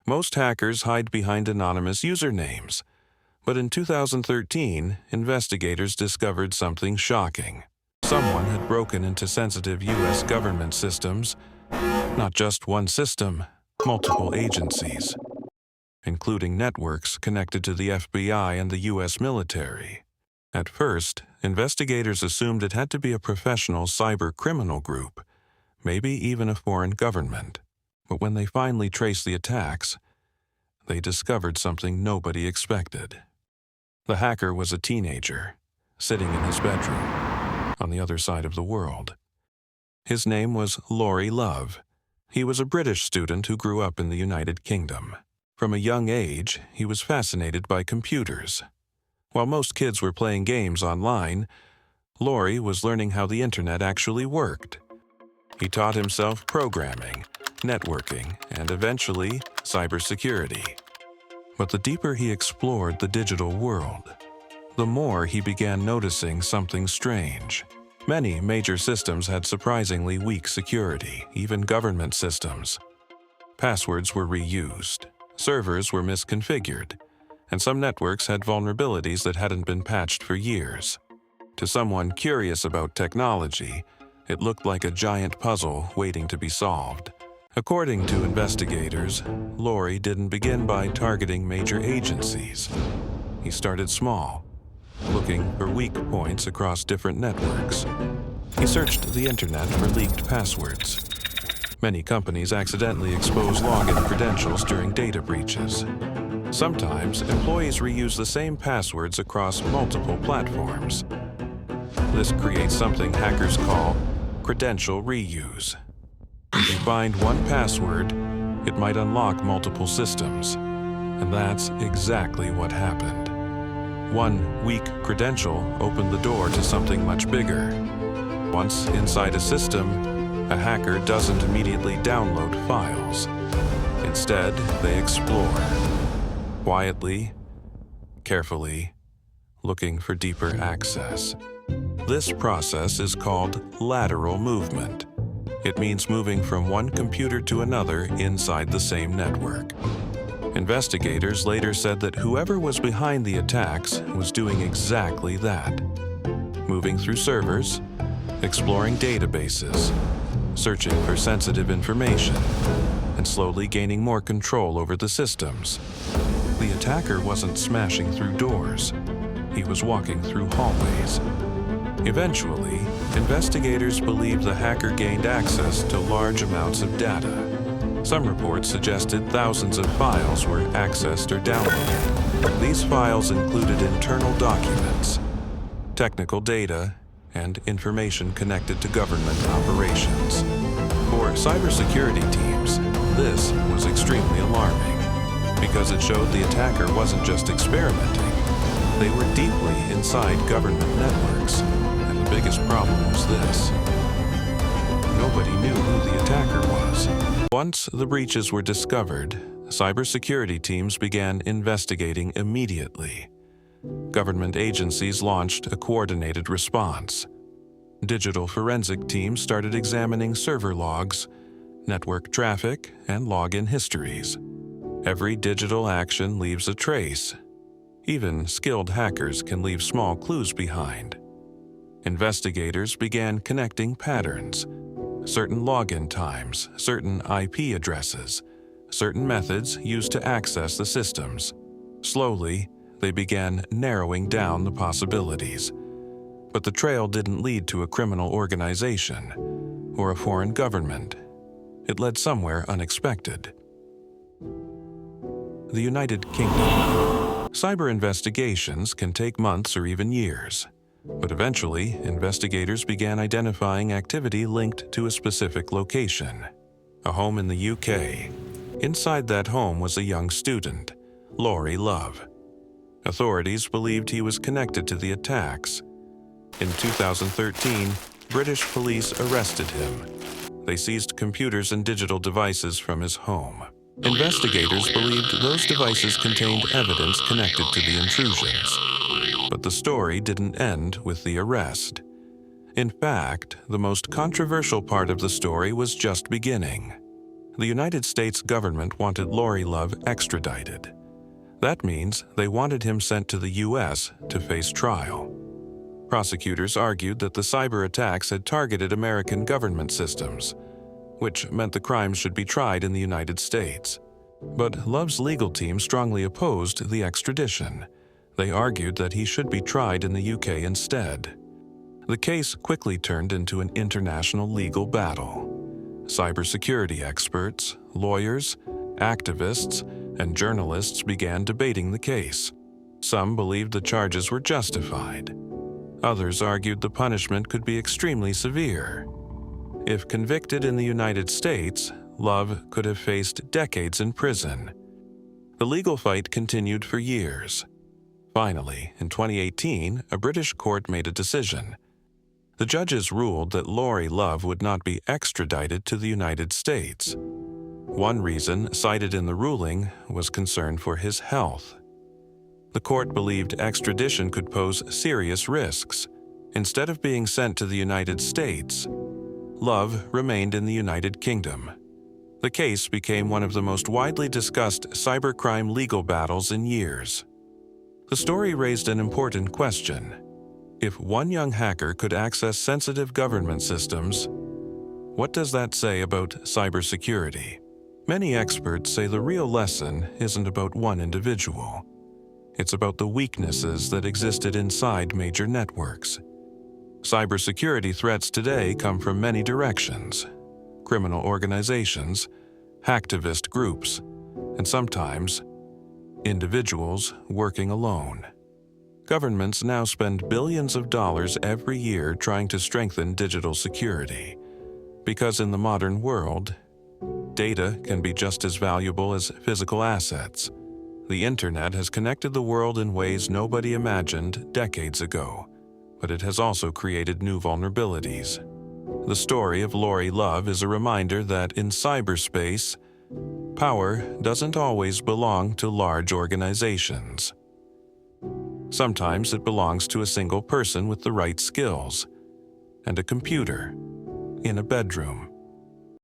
Most hackers hide behind anonymous usernames, but in 2013, investigators discovered something shocking. Someone had broken into sensitive U.S. government systems, not just one system, multiple agencies, including networks connected to the FBI and the U.S. military. At first, investigators assumed it had to be a professional cyber criminal group, maybe even a foreign government. But when they finally traced the attacks, they discovered something nobody expected. The hacker was a teenager, sitting in his bedroom, on the other side of the world. His name was Laurie Love. He was a British student who grew up in the United Kingdom. From a young age, he was fascinated by computers. While most kids were playing games online, Laurie was learning how the internet actually worked. He taught himself programming, networking, and eventually cybersecurity. But the deeper he explored the digital world, the more he began noticing something strange. Many major systems had surprisingly weak security, even government systems. Passwords were reused, servers were misconfigured, and some networks had vulnerabilities that hadn't been patched for years. To someone curious about technology, it looked like a giant puzzle waiting to be solved. According to investigators, Laurie didn't begin by targeting major agencies. He started small, looking for weak points across different networks. He searched the internet for leaked passwords. Many companies accidentally expose login credentials during data breaches. Sometimes, employees reuse the same passwords across multiple platforms. This creates something hackers call credential reuse. If you find one password, it might unlock multiple systems. And that's exactly what happened. One weak credential opened the door to something much bigger. Once inside a system, a hacker doesn't immediately download files. Instead, they explore. Quietly, carefully, looking for deeper access. This process is called lateral movement. It means moving from one computer to another inside the same network. Investigators later said that whoever was behind the attacks was doing exactly that. Moving through servers, exploring databases, searching for sensitive information, and slowly gaining more control over the systems. The attacker wasn't smashing through doors. He was walking through hallways. Eventually, investigators believe the hacker gained access to large amounts of data. Some reports suggested thousands of files were accessed or downloaded. These files included internal documents, technical data, and information connected to government operations. For cybersecurity teams, this was extremely alarming because it showed the attacker wasn't just experimenting. They were deeply inside government networks. The biggest problem was this: nobody knew who the attacker was. Once the breaches were discovered, cybersecurity teams began investigating immediately. Government agencies launched a coordinated response. Digital forensic teams started examining server logs, network traffic, and login histories. Every digital action leaves a trace. Even skilled hackers can leave small clues behind. Investigators began connecting patterns, certain login times, certain IP addresses, certain methods used to access the systems. Slowly, they began narrowing down the possibilities. But the trail didn't lead to a criminal organization or a foreign government. It led somewhere unexpected. The United Kingdom. Cyber investigations can take months or even years. But eventually, investigators began identifying activity linked to a specific location, a home in the UK. Inside that home was a young student, Laurie Love. Authorities believed he was connected to the attacks. In 2013, British police arrested him. They seized computers and digital devices from his home. Investigators believed those devices contained evidence connected to the intrusions. But the story didn't end with the arrest. In fact, the most controversial part of the story was just beginning. The United States government wanted Lori Love extradited. That means they wanted him sent to the U.S. to face trial. Prosecutors argued that the cyber attacks had targeted American government systems, which meant the crimes should be tried in the United States. But Love's legal team strongly opposed the extradition. They argued that he should be tried in the UK instead. The case quickly turned into an international legal battle. Cybersecurity experts, lawyers, activists, and journalists began debating the case. Some believed the charges were justified. Others argued the punishment could be extremely severe. If convicted in the United States, Love could have faced decades in prison. The legal fight continued for years. Finally, in 2018, a British court made a decision. The judges ruled that Lori Love would not be extradited to the United States. One reason cited in the ruling was concern for his health. The court believed extradition could pose serious risks. Instead of being sent to the United States, Love remained in the United Kingdom. The case became one of the most widely discussed cybercrime legal battles in years. The story raised an important question. If one young hacker could access sensitive government systems, what does that say about cybersecurity? Many experts say the real lesson isn't about one individual. It's about the weaknesses that existed inside major networks. Cybersecurity threats today come from many directions: criminal organizations, hacktivist groups, and sometimes individuals working alone. Governments now spend billions of dollars every year trying to strengthen digital security. Because in the modern world, data can be just as valuable as physical assets. The internet has connected the world in ways nobody imagined decades ago, but it has also created new vulnerabilities. The story of Lori Love is a reminder that in cyberspace, power doesn't always belong to large organizations. Sometimes it belongs to a single person with the right skills and a computer in a bedroom.